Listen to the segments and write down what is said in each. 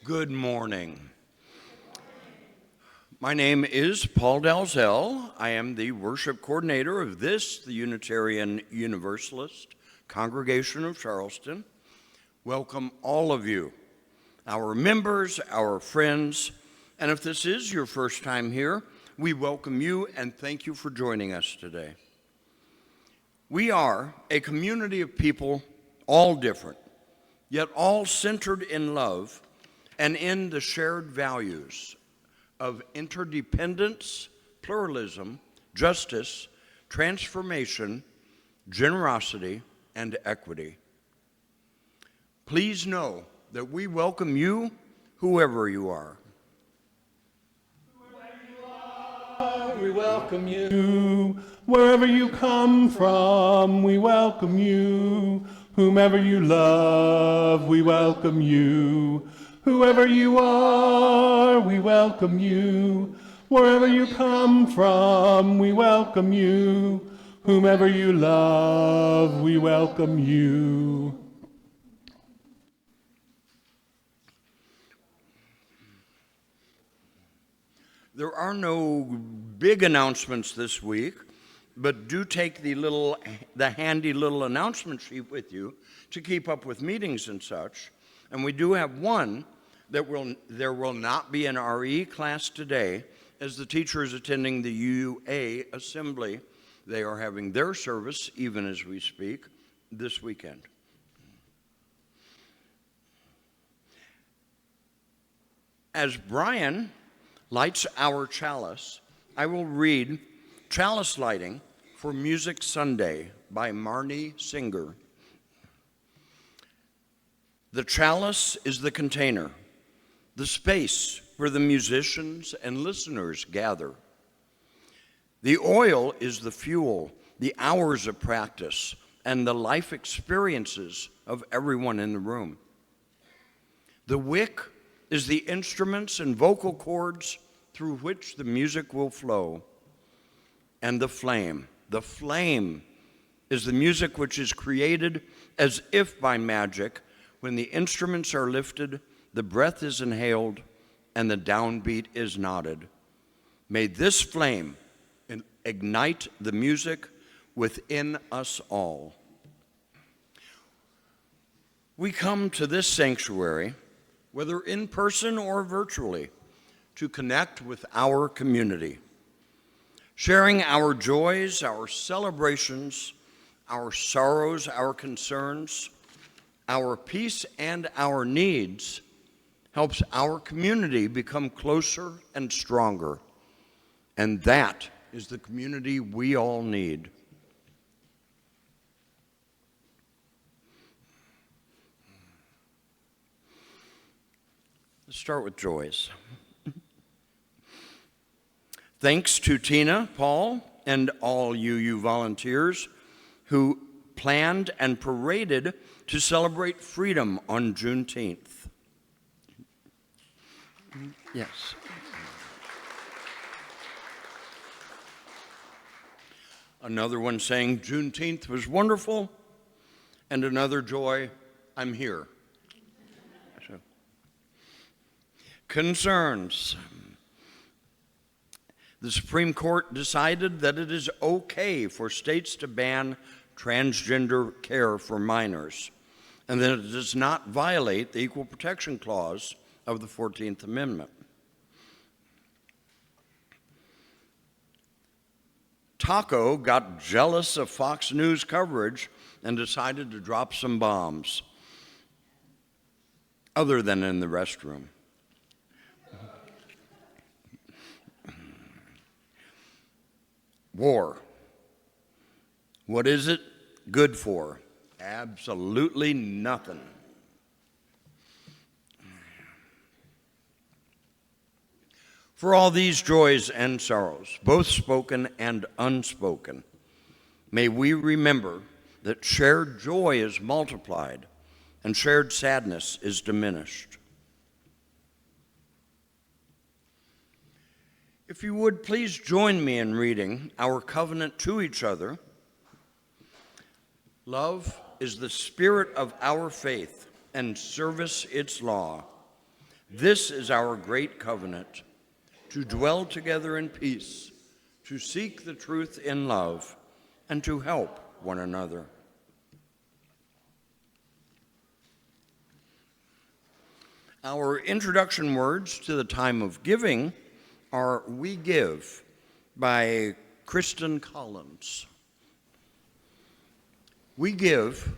Good morning. My name is Paul Dalzell. I am the worship coordinator of the Unitarian Universalist Congregation of Charleston. Welcome all of you, our members, our friends, and if this is your first time here, we welcome you and thank you for joining us today. We are a community of people, all different, yet all centered in love and in the shared values of interdependence, pluralism, justice, transformation, generosity, and equity. Please know that we welcome you, whoever you are. We welcome you. Wherever you come from, we welcome you. Whomever you love, we welcome you. Whoever you are, we welcome you. Wherever you come from, we welcome you. Whomever you love, we welcome you. There are no big announcements this week, but do take the handy little announcement sheet with you to keep up with meetings and such. And we do have one that there will not be an RE class today, as the teachers attending the UA assembly, they are having their service, even as we speak, this weekend. As Brian lights our chalice, I will read Chalice Lighting for Music Sunday by Marnie Singer. The chalice is the container, the space where the musicians and listeners gather. The oil is the fuel, the hours of practice, and the life experiences of everyone in the room. The wick is the instruments and vocal cords through which the music will flow. And the flame is the music which is created as if by magic. When the instruments are lifted, the breath is inhaled, and the downbeat is nodded. May this flame ignite the music within us all. We come to this sanctuary, whether in person or virtually, to connect with our community, sharing our joys, our celebrations, our sorrows, our concerns, our peace, and our needs helps our community become closer and stronger. And that is the community we all need. Let's start with joys. Thanks to Tina, Paul, and all UU volunteers who planned and paraded to celebrate freedom on Juneteenth. Yes. Another one saying Juneteenth was wonderful, and another joy, I'm here. So. Concerns. The Supreme Court decided that it is okay for states to ban transgender care for minors, and that it does not violate the Equal Protection Clause of the 14th Amendment. Taco got jealous of Fox News coverage and decided to drop some bombs, other than in the restroom. War. What is it good for? Absolutely nothing. For all these joys and sorrows, both spoken and unspoken, may we remember that shared joy is multiplied and shared sadness is diminished. If you would, please join me in reading our covenant to each other. Love is the spirit of our faith, and service its law. This is our great covenant, to dwell together in peace, to seek the truth in love, and to help one another. Our introduction words to the time of giving are "We Give" by Kristen Collins. We give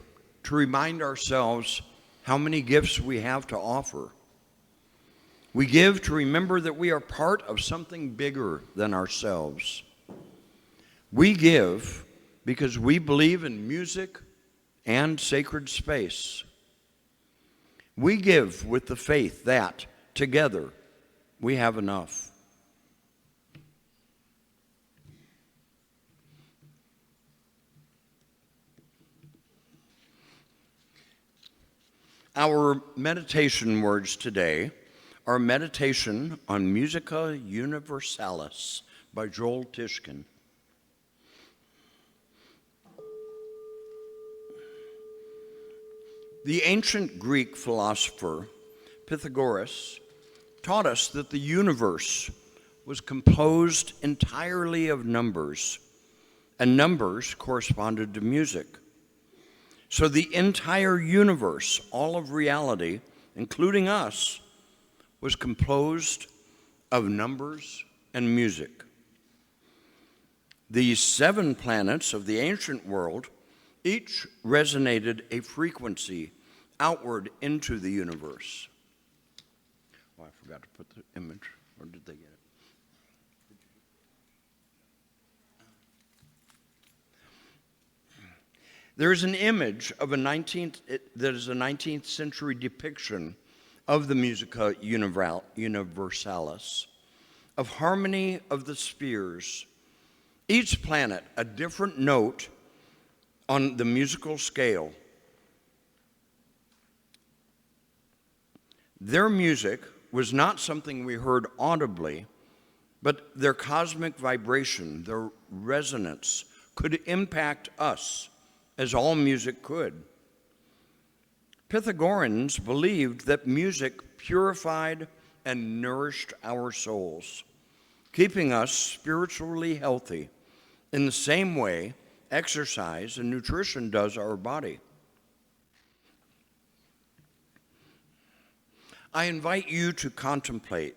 to remind ourselves how many gifts we have to offer. We give to remember that we are part of something bigger than ourselves. We give because we believe in music and sacred space. We give with the faith that, together, we have enough. Our meditation words today are meditation on Musica Universalis by Joel Tishkin. The ancient Greek philosopher Pythagoras taught us that the universe was composed entirely of numbers, and numbers corresponded to music. So the entire universe, all of reality, including us, was composed of numbers and music. These 7 planets of the ancient world each resonated a frequency outward into the universe. Oh, I forgot to put the image, or did they get it? There is an image of that is a 19th century depiction of the Musica Universalis, of harmony of the spheres, each planet a different note on the musical scale. Their music was not something we heard audibly, but their cosmic vibration, their resonance, could impact us as all music could. Pythagoreans believed that music purified and nourished our souls, keeping us spiritually healthy in the same way exercise and nutrition does our body. I invite you to contemplate,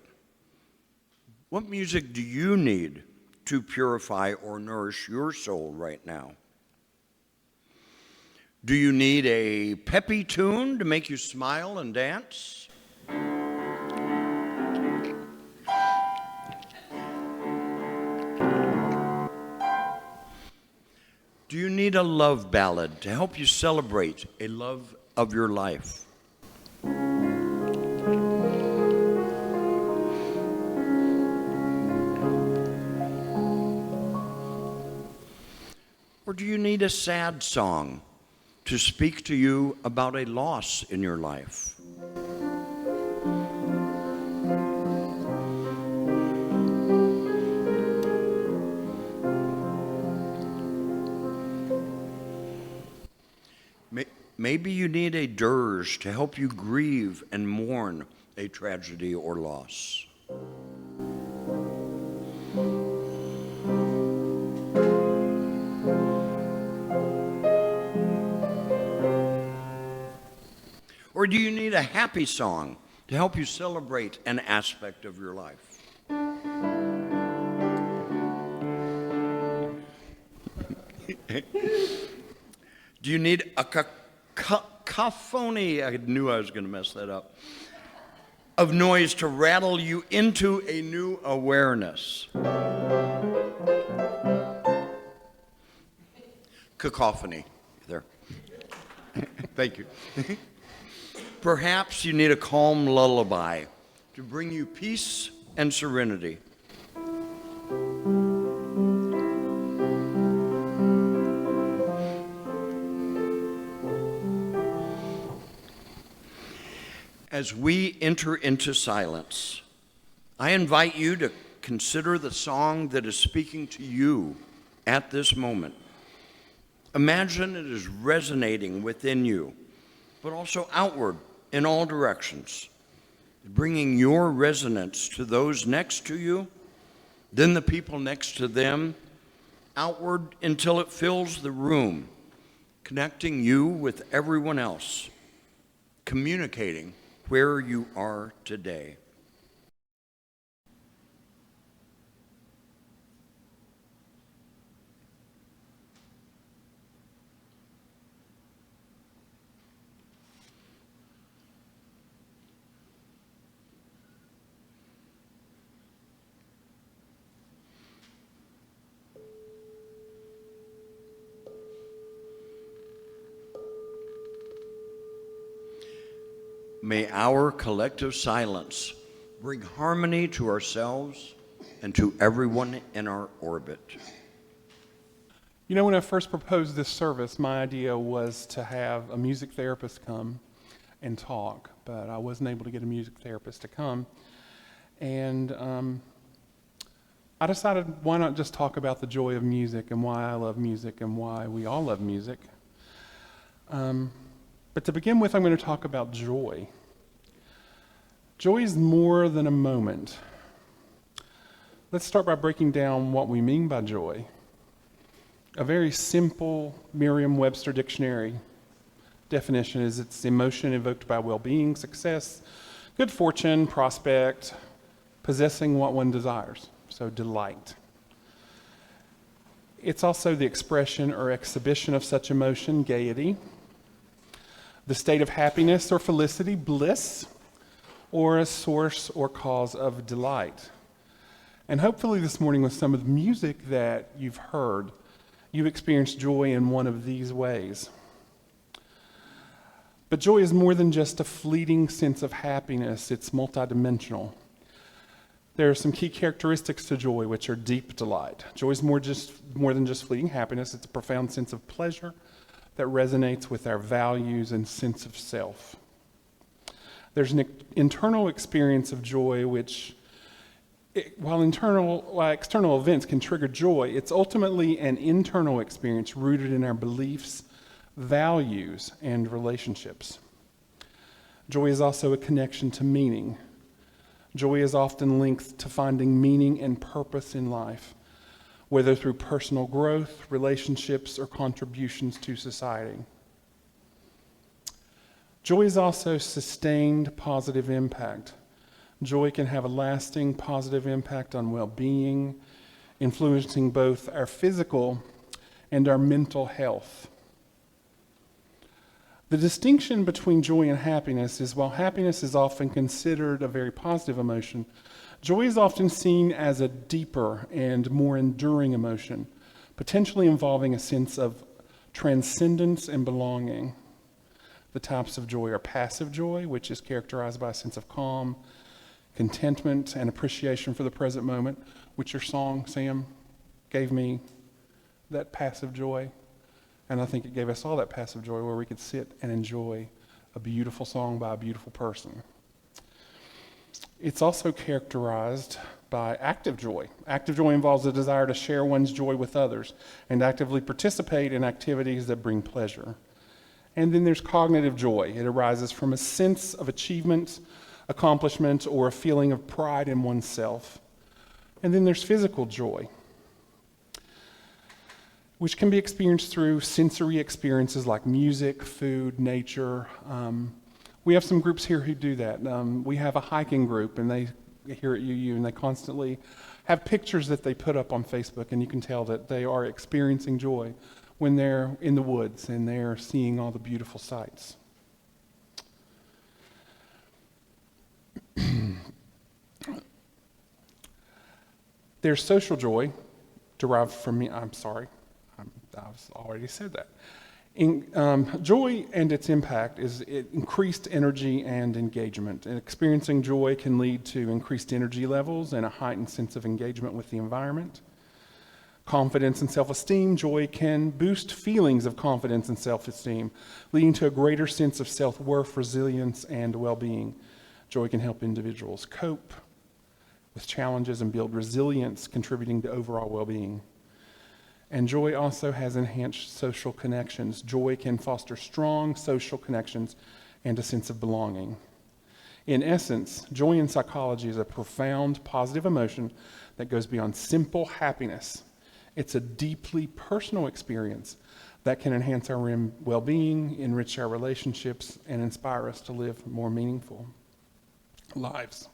what music do you need to purify or nourish your soul right now? Do you need a peppy tune to make you smile and dance? Do you need a love ballad to help you celebrate a love of your life? Or do you need a sad song to speak to you about a loss in your life? Maybe you need a dirge to help you grieve and mourn a tragedy or loss. Or do you need a happy song to help you celebrate an aspect of your life? Do you need a cacophony, I knew I was going to mess that up, of noise to rattle you into a new awareness? Cacophony, there. Thank you. Perhaps you need a calm lullaby to bring you peace and serenity. As we enter into silence, I invite you to consider the song that is speaking to you at this moment. Imagine it is resonating within you, but also outward in all directions. bringing your resonance to those next to you, then the people next to them, outward until it fills the room, connecting you with everyone else, communicating where you are today. May our collective silence bring harmony to ourselves and to everyone in our orbit. You know, when I first proposed this service, my idea was to have a music therapist come and talk, but I wasn't able to get a music therapist to come. And I decided, why not just talk about the joy of music and why I love music and why we all love music. But to begin with, I'm going to talk about joy. Joy is more than a moment. Let's start by breaking down what we mean by joy. A very simple Merriam-Webster dictionary definition is it's emotion evoked by well-being, success, good fortune, prospect, possessing what one desires, so delight. It's also the expression or exhibition of such emotion, gaiety, the state of happiness or felicity, bliss, or a source or cause of delight. And hopefully this morning with some of the music that you've heard, you've experienced joy in one of these ways. But joy is more than just a fleeting sense of happiness, it's multidimensional. There are some key characteristics to joy, which are deep delight. Joy is more than just fleeting happiness, it's a profound sense of pleasure that resonates with our values and sense of self. There's an internal experience of joy which, while external events can trigger joy, it's ultimately an internal experience rooted in our beliefs, values, and relationships. Joy is also a connection to meaning. Joy is often linked to finding meaning and purpose in life, whether through personal growth, relationships, or contributions to society. Joy is also sustained positive impact. Joy can have a lasting positive impact on well-being, influencing both our physical and our mental health. The distinction between joy and happiness is while happiness is often considered a very positive emotion, joy is often seen as a deeper and more enduring emotion, potentially involving a sense of transcendence and belonging. The types of joy are passive joy, which is characterized by a sense of calm, contentment, and appreciation for the present moment, which your song, Sam, gave me that passive joy. And I think it gave us all that passive joy where we could sit and enjoy a beautiful song by a beautiful person. It's also characterized by active joy. Active joy involves a desire to share one's joy with others and actively participate in activities that bring pleasure. And then there's cognitive joy. It arises from a sense of achievement, accomplishment, or a feeling of pride in oneself. And then there's physical joy, which can be experienced through sensory experiences like music, food, nature. We have some groups here who do that. We have a hiking group, and they here at UU, and they constantly have pictures that they put up on Facebook, and you can tell that they are experiencing joy when they're in the woods and they're seeing all the beautiful sights. There's social joy derived from me. I've already said that. Joy and its impact is increased energy and engagement. And experiencing joy can lead to increased energy levels and a heightened sense of engagement with the environment. Confidence and self-esteem. Joy can boost feelings of confidence and self-esteem, leading to a greater sense of self-worth, resilience, and well-being. Joy can help individuals cope with challenges and build resilience, contributing to overall well-being. And joy also has enhanced social connections. Joy can foster strong social connections and a sense of belonging. In essence, joy in psychology is a profound positive emotion that goes beyond simple happiness. It's a deeply personal experience that can enhance our well-being, enrich our relationships, and inspire us to live more meaningful lives.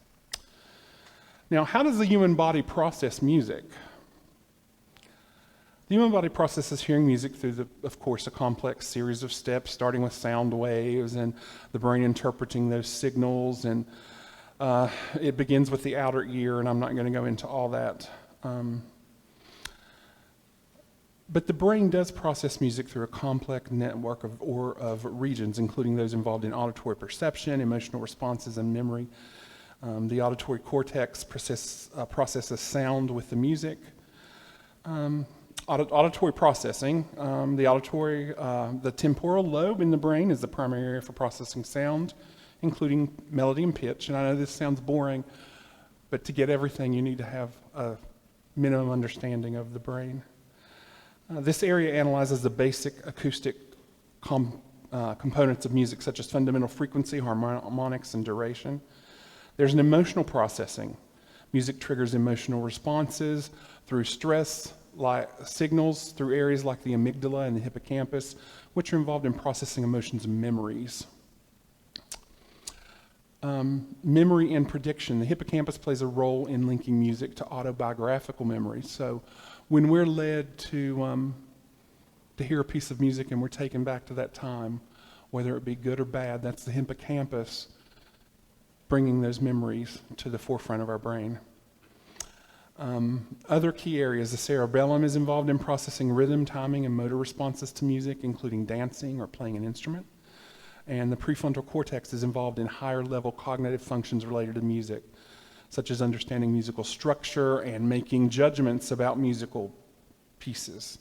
Now, how does the human body process music? The human body processes hearing music through, of course, a complex series of steps, starting with sound waves and the brain interpreting those signals. And it begins with the outer ear, and I'm not going to go into all that. But the brain does process music through a complex network of regions, including those involved in auditory perception, emotional responses, and memory. The auditory cortex processes sound with the music. Auditory processing. The temporal lobe in the brain is the primary area for processing sound, including melody and pitch. And I know this sounds boring, but to get everything, you need to have a minimum understanding of the brain. This area analyzes the basic acoustic components of music, such as fundamental frequency, harmonics, and duration. There's an emotional processing. Music triggers emotional responses through stress, like signals through areas like the amygdala and the hippocampus, which are involved in processing emotions and memories. Memory and prediction. The hippocampus plays a role in linking music to autobiographical memory. So when we're led to hear a piece of music and we're taken back to that time, whether it be good or bad, that's the hippocampus bringing those memories to the forefront of our brain. Other key areas, the cerebellum is involved in processing rhythm, timing, and motor responses to music, including dancing or playing an instrument. And the prefrontal cortex is involved in higher level cognitive functions related to music, such as understanding musical structure and making judgments about musical pieces.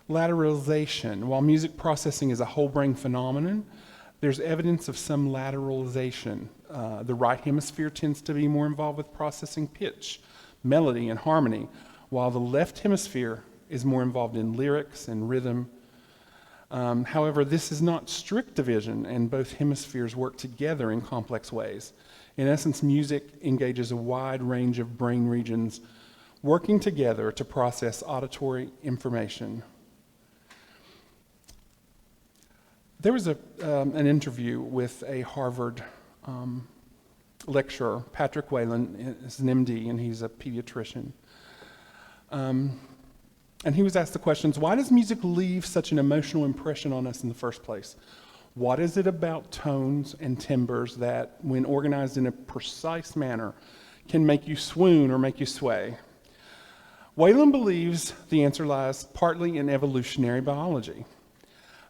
Lateralization. While music processing is a whole brain phenomenon, there's evidence of some lateralization. The right hemisphere tends to be more involved with processing pitch, melody, and harmony, while the left hemisphere is more involved in lyrics and rhythm. However, this is not strict division, and both hemispheres work together in complex ways. In essence, music engages a wide range of brain regions working together to process auditory information. There was an interview with a Harvard lecturer, Patrick Whalen, is an MD, and he's a pediatrician. And he was asked the questions, why does music leave such an emotional impression on us in the first place? What is it about tones and timbres that, when organized in a precise manner, can make you swoon or make you sway? Whalen believes the answer lies partly in evolutionary biology.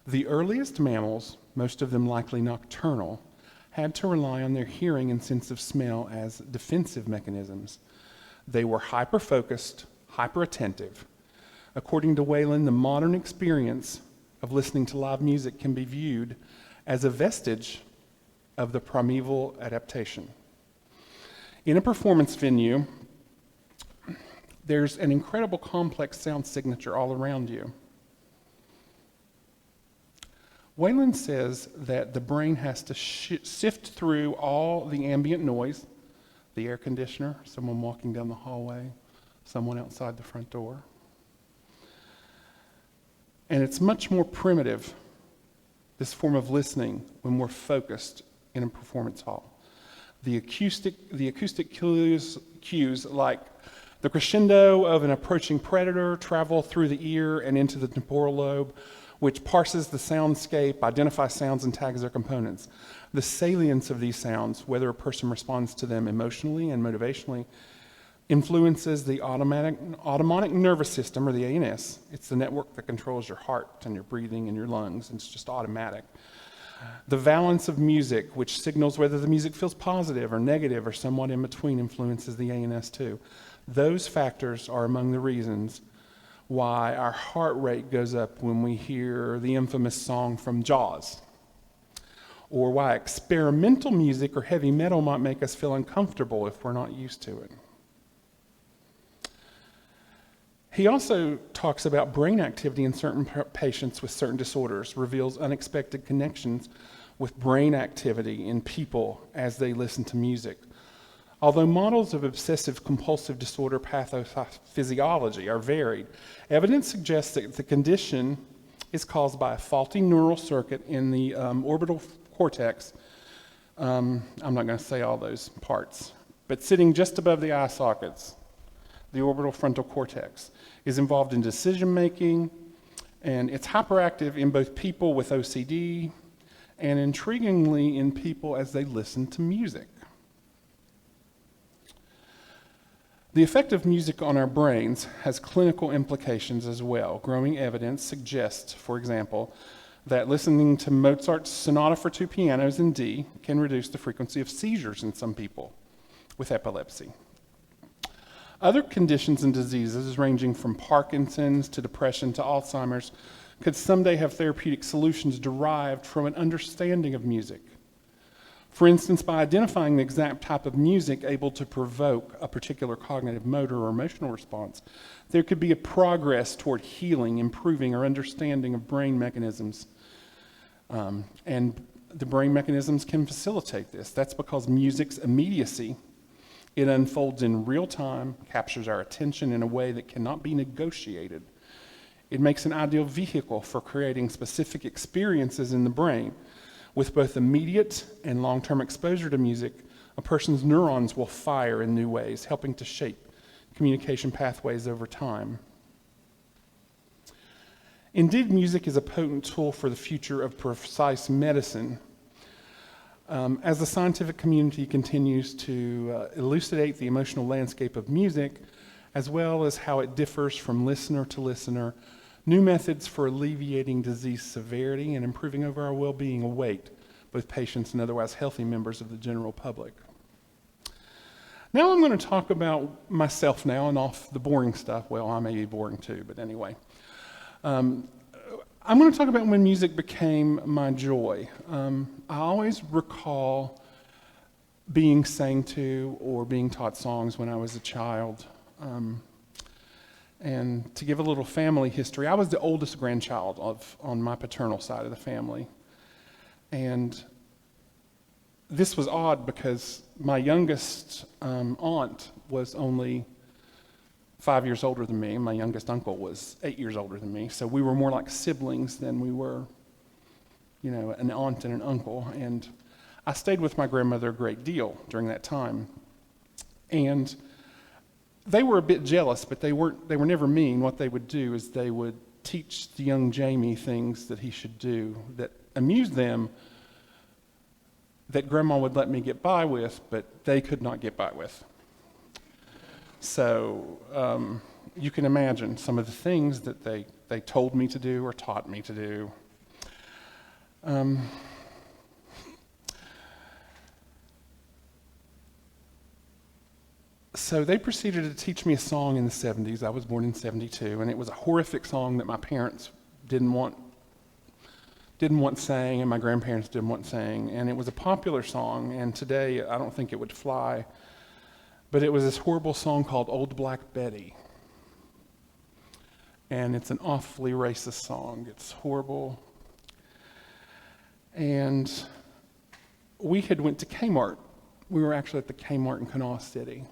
The earliest mammals, most of them likely nocturnal, had to rely on their hearing and sense of smell as defensive mechanisms. They were hyper-focused, hyper-attentive. According to Whalen, the modern experience of listening to live music can be viewed as a vestige of the primeval adaptation. In a performance venue, there's an incredible complex sound signature all around you. Whalen says that the brain has to sift through all the ambient noise, the air conditioner, someone walking down the hallway, someone outside the front door. And it's much more primitive, this form of listening, when we're focused in a performance hall. The acoustic cues like the crescendo of an approaching predator travel through the ear and into the temporal lobe, which parses the soundscape, identifies sounds, and tags their components. The salience of these sounds, whether a person responds to them emotionally and motivationally, influences the autonomic nervous system, or the ANS. It's the network that controls your heart and your breathing and your lungs, and it's just automatic. The valence of music, which signals whether the music feels positive or negative or somewhat in between, influences the ANS too. Those factors are among the reasons why our heart rate goes up when we hear the infamous song from Jaws, or why experimental music or heavy metal might make us feel uncomfortable if we're not used to it. He also talks about brain activity in certain patients with certain disorders, reveals unexpected connections with brain activity in people as they listen to music. Although models of obsessive-compulsive disorder pathophysiology are varied, evidence suggests that the condition is caused by a faulty neural circuit in the orbital cortex. I'm not going to say all those parts, but sitting just above the eye sockets, the orbital frontal cortex is involved in decision-making, and it's hyperactive in both people with OCD and intriguingly in people as they listen to music. The effect of music on our brains has clinical implications as well. Growing evidence suggests, for example, that listening to Mozart's Sonata for two pianos in D can reduce the frequency of seizures in some people with epilepsy. Other conditions and diseases, ranging from Parkinson's to depression to Alzheimer's, could someday have therapeutic solutions derived from an understanding of music. For instance, by identifying the exact type of music able to provoke a particular cognitive, motor, or emotional response, there could be a progress toward healing, improving our understanding of brain mechanisms. And the brain mechanisms can facilitate this. That's because music's immediacy, it unfolds in real time, captures our attention in a way that cannot be negotiated. It makes an ideal vehicle for creating specific experiences in the brain. With both immediate and long-term exposure to music, a person's neurons will fire in new ways, helping to shape communication pathways over time. Indeed, music is a potent tool for the future of precise medicine. As the scientific community continues to elucidate the emotional landscape of music, as well as how it differs from listener to listener, new methods for alleviating disease severity and improving overall well-being await both patients and otherwise healthy members of the general public. Now I'm going to talk about myself now and off the boring stuff. Well, I may be boring too, but anyway. I'm going to talk about when music became my joy. I always recall being sang to or being taught songs when I was a child. And to give a little family history, I was the oldest grandchild on my paternal side of the family. And this was odd because my youngest aunt was only 5 years older than me. My youngest uncle was 8 years older than me. So we were more like siblings than we were, an aunt and an uncle. And I stayed with my grandmother a great deal during that time. And they were a bit jealous, but they were never mean. What they would do is they would teach the young Jamie things that he should do that amused them, that Grandma would let me get by with, but they could not get by with. So you can imagine some of the things that they told me to do or taught me to do. So they proceeded to teach me a song in the 70s. I was born in 72, and it was a horrific song that my parents didn't want sang, and my grandparents didn't want sang. And it was a popular song, and today I don't think it would fly. But it was this horrible song called Old Black Betty. And it's an awfully racist song. It's horrible. And we had went to Kmart. We were actually at the Kmart in Kanawha City.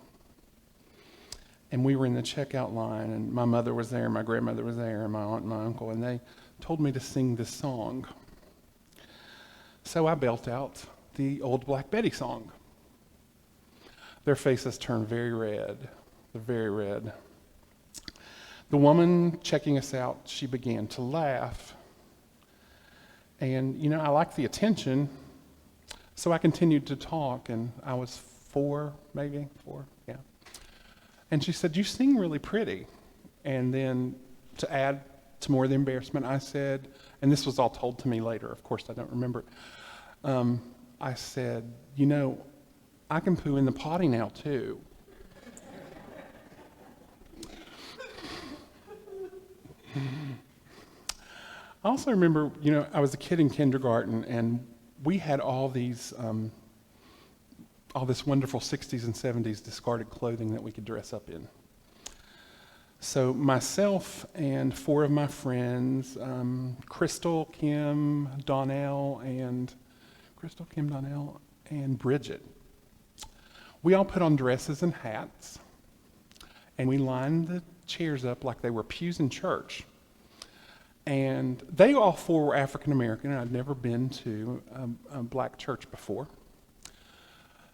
And we were in the checkout line, and my mother was there, my grandmother was there, and my aunt and my uncle, and they told me to sing this song. So I belt out the Old Black Betty song. Their faces turned very red, very red. The woman checking us out, she began to laugh. And, I liked the attention, so I continued to talk, and I was four, yeah. And she said, "You sing really pretty." And then to add to more of the embarrassment, I said, and this was all told to me later, of course I don't remember it. I said, I can poo in the potty now too. I also remember, I was a kid in kindergarten, and we had all this wonderful 60s and 70s discarded clothing that we could dress up in. So myself and four of my friends, Crystal, Kim, Donnell, and Crystal, Kim Donnell, and Bridget. We all put on dresses and hats, and we lined the chairs up like they were pews in church. And they all four were African American, and I'd never been to a black church before.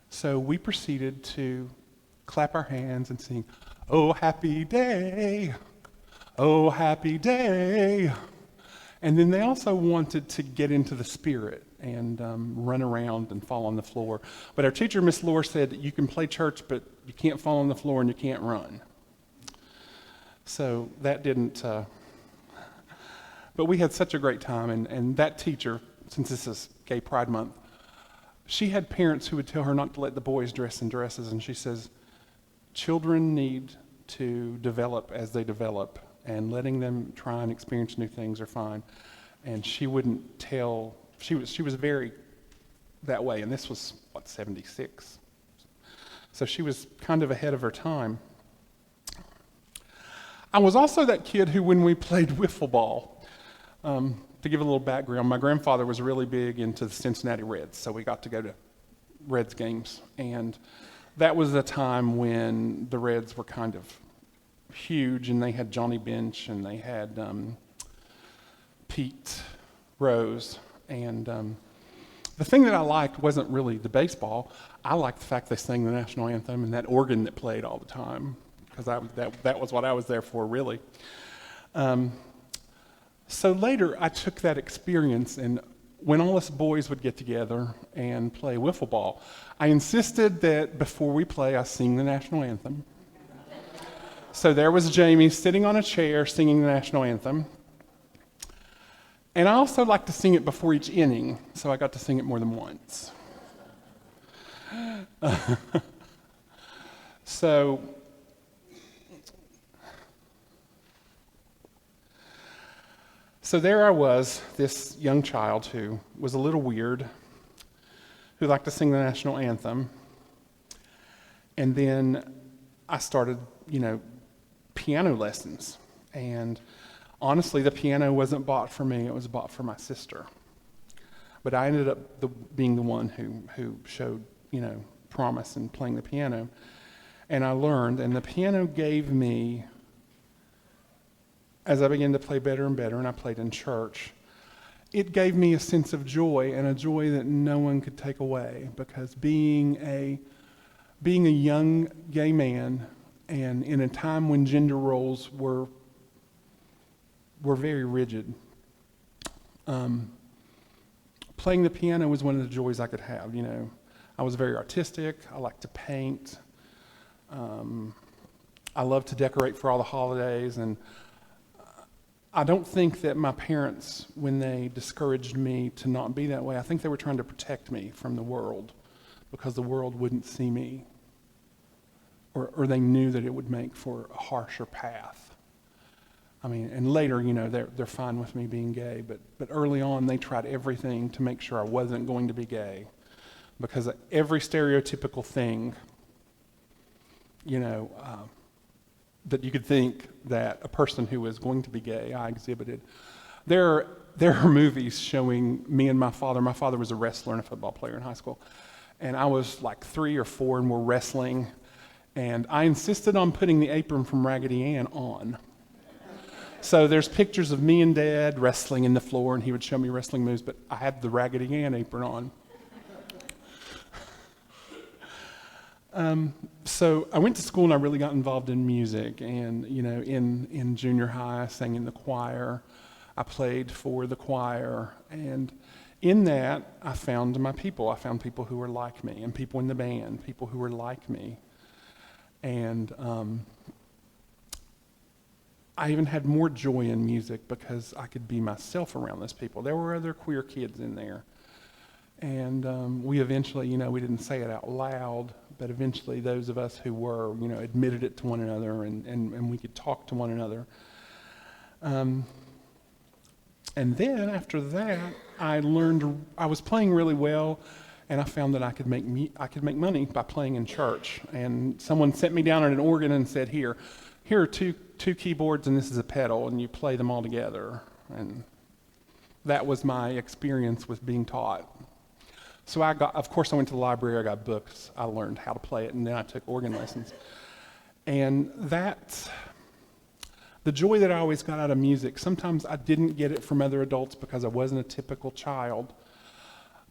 So we proceeded to clap our hands and sing, "Oh, happy day, oh, happy day." And then they also wanted to get into the spirit and run around and fall on the floor. But our teacher, Miss Lohr, said that you can play church, but you can't fall on the floor and you can't run. So that didn't, but we had such a great time. And that teacher, since this is Gay Pride Month, she had parents who would tell her not to let the boys dress in dresses. And she says, children need to develop as they develop, and letting them try and experience new things are fine. And she wouldn't tell, she was very that way, and this was, 76? So she was kind of ahead of her time. I was also that kid who, when we played wiffle ball, to give a little background, my grandfather was really big into the Cincinnati Reds, so we got to go to Reds games. And that was a time when the Reds were kind of huge, and they had Johnny Bench, and they had Pete Rose. And the thing that I liked wasn't really the baseball. I liked the fact they sang the national anthem and that organ that played all the time, because that was what I was there for, really. So later, I took that experience, and when all us boys would get together and play wiffle ball, I insisted that before we play, I sing the national anthem. So there was Jamie sitting on a chair singing the national anthem. And I also like to sing it before each inning, so I got to sing it more than once. So there I was, this young child who was a little weird, who liked to sing the national anthem. And then I started, piano lessons. And honestly, the piano wasn't bought for me, it was bought for my sister. But I ended up being the one who showed, promise in playing the piano. And I learned, and the piano gave me, as I began to play better and better, and I played in church, it gave me a sense of joy, and a joy that no one could take away, because being a young gay man, and in a time when gender roles were very rigid, playing the piano was one of the joys I could have. I was very artistic. I liked to paint. I loved to decorate for all the holidays, and I don't think that my parents, when they discouraged me to not be that way, I think they were trying to protect me from the world, because the world wouldn't see me, or they knew that it would make for a harsher path. I mean, and later, they're fine with me being gay, but early on, they tried everything to make sure I wasn't going to be gay, because every stereotypical thing, that you could think that a person who was going to be gay, I exhibited. There are movies showing me and my father. My father was a wrestler and a football player in high school, and I was like 3 or 4, and we're wrestling, and I insisted on putting the apron from Raggedy Ann on. So there's pictures of me and Dad wrestling in the floor, and he would show me wrestling moves, but I had the Raggedy Ann apron on. So I went to school, and I really got involved in music, and in junior high I sang in the choir. I played for the choir, and in that I found my people. I found people who were like me, and people in the band, people who were like me. And I even had more joy in music because I could be myself around those people. There were other queer kids in there. And we eventually, we didn't say it out loud, but eventually those of us who were, admitted it to one another, and we could talk to one another. And then after that, I learned, I was playing really well, and I found that I could make money by playing in church. And someone sent me down on an organ and said, here are two keyboards, and this is a pedal, and you play them all together. And that was my experience with being taught. So of course I went to the library, I got books, I learned how to play it, and then I took organ lessons. And the joy that I always got out of music, sometimes I didn't get it from other adults because I wasn't a typical child,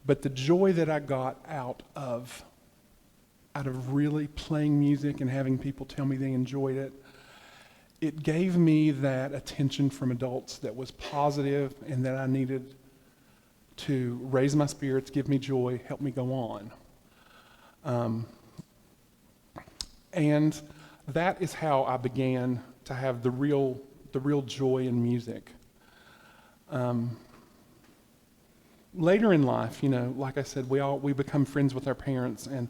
but the joy that I got out of really playing music and having people tell me they enjoyed it, it gave me that attention from adults that was positive and that I needed to raise my spirits, give me joy, help me go on. And that is how I began to have the real joy in music. Later in life, like I said, we become friends with our parents, and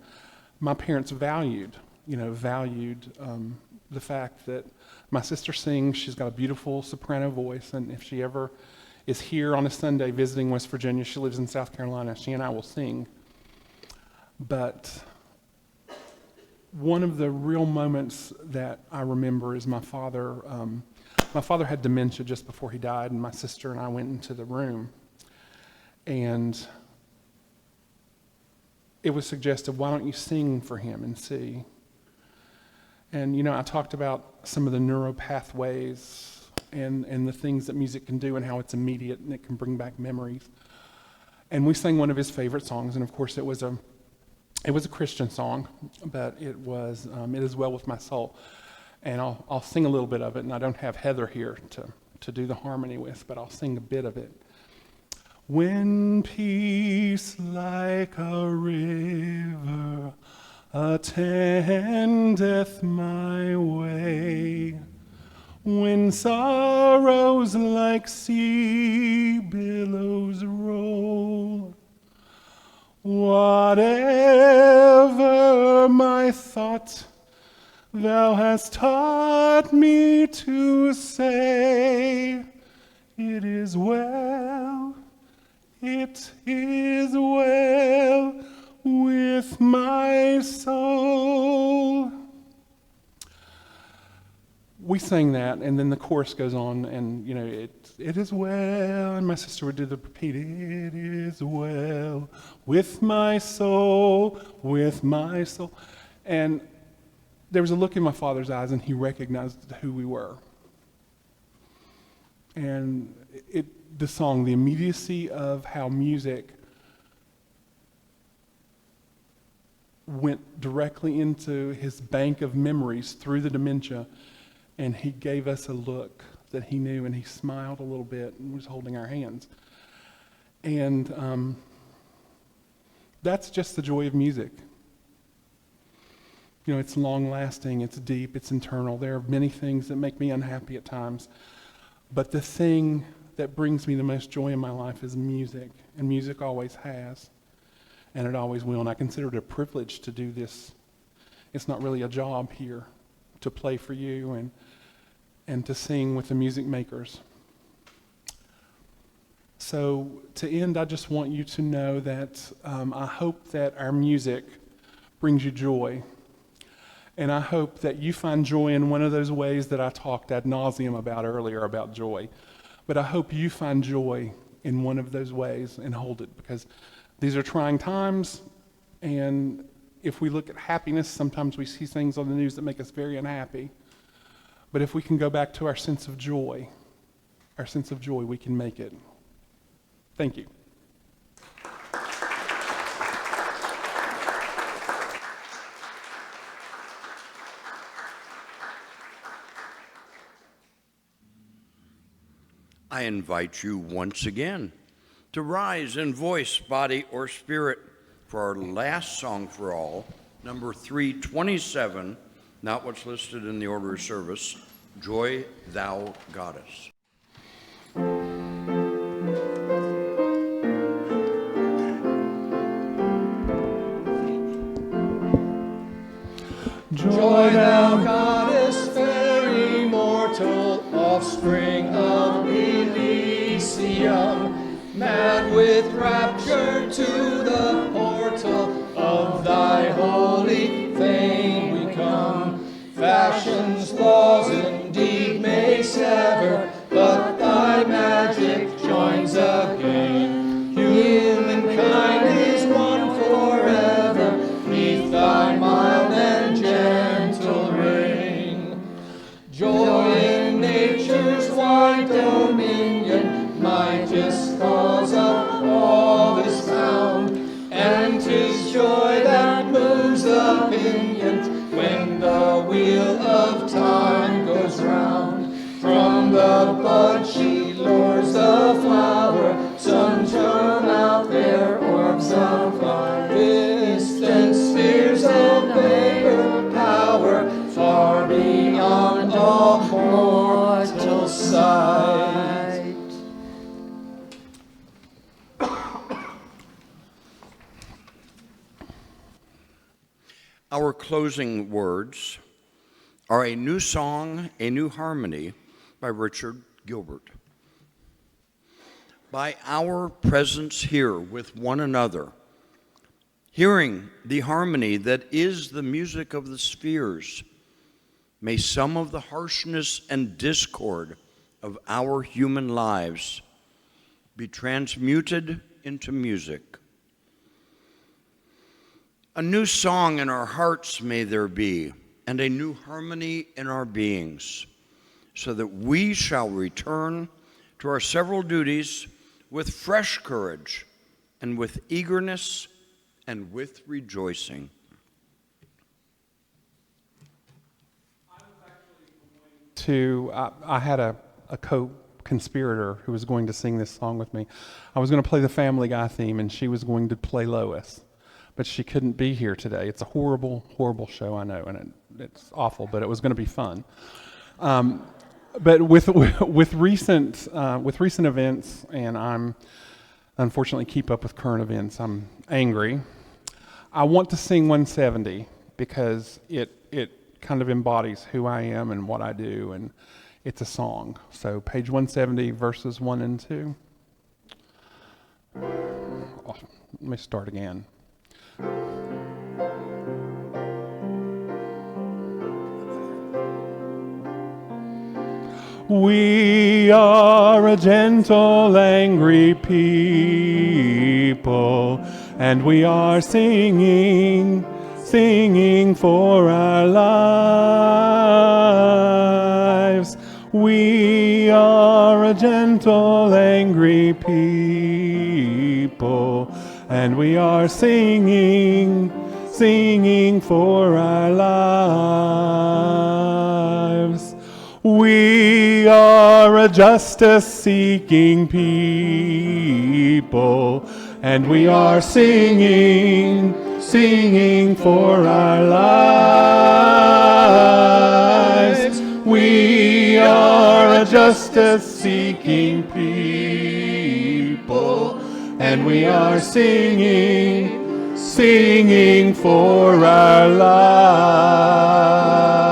my parents valued the fact that my sister sings. She's got a beautiful soprano voice, and if she ever is here on a Sunday visiting West Virginia, she lives in South Carolina, she and I will sing. But one of the real moments that I remember is my father had dementia just before he died, and my sister and I went into the room, and it was suggested, why don't you sing for him and see? And I talked about some of the neural pathways and the things that music can do and how it's immediate and it can bring back memories. And we sang one of his favorite songs, and of course it was a Christian song, but it was It Is Well With My Soul. And I'll sing a little bit of it, and I don't have Heather here to do the harmony with, but I'll sing a bit of it. When peace like a river attendeth my way, when sorrows like sea billows roll, whatever my thought, thou hast taught me to say, it is well with my soul. We sang that, and then the chorus goes on, and it is well, and my sister would do the repeat, it is well with my soul, with my soul. And there was a look in my father's eyes, and he recognized who we were. And the song, the immediacy of how music went directly into his bank of memories through the dementia, and he gave us a look that he knew, and he smiled a little bit and was holding our hands. And that's just the joy of music. It's long-lasting, it's deep, it's internal. There are many things that make me unhappy at times, but the thing that brings me the most joy in my life is music, and music always has, and it always will. And I consider it a privilege to do this. It's not really a job here to play for you and to sing with the music makers. So to end, I just want you to know that I hope that our music brings you joy. And I hope that you find joy in one of those ways that I talked ad nauseum about earlier about joy. But I hope you find joy in one of those ways and hold it, because these are trying times, and if we look at happiness, sometimes we see things on the news that make us very unhappy. But if we can go back to our sense of joy, we can make it. Thank you. I invite you once again to rise in voice, body, or spirit for our last song for all, number 327, not what's listed in the order of service, Joy Thou Goddess. Joy thou goddess, fair immortal, offspring of Elysium, mad with rapture to the portal of thy holy fane we come. Fashion's laws indeed may sever, but thy magic joins again. Humankind is one opinions when the wheel of time goes round. From the bud she lures the flower, some turn out their orbs of light. Distant spheres obey her power, far beyond all mortal sight. Our closing words are A New Song, A New Harmony by Richard Gilbert. By our presence here with one another, hearing the harmony that is the music of the spheres, may some of the harshness and discord of our human lives be transmuted into music. A new song in our hearts may there be, and a new harmony in our beings, so that we shall return to our several duties with fresh courage and with eagerness and with rejoicing. I had a co-conspirator who was going to sing this song with me. I was going to play the Family Guy theme, and she was going to play Lois. But she couldn't be here today. It's a horrible, horrible show, I know, and it's awful, but it was going to be fun. But with recent events, and I'm unfortunately keep up with current events, I'm angry. I want to sing 170 because it kind of embodies who I am and what I do, and it's a song. So page 170, verses 1 and 2. Let me start again. We are a gentle, angry people, and we are singing for our lives. We are a gentle, angry people, and we are singing for our lives. We are a justice-seeking people, and we are singing for our lives. We are a justice-seeking people, and we are singing for our lives.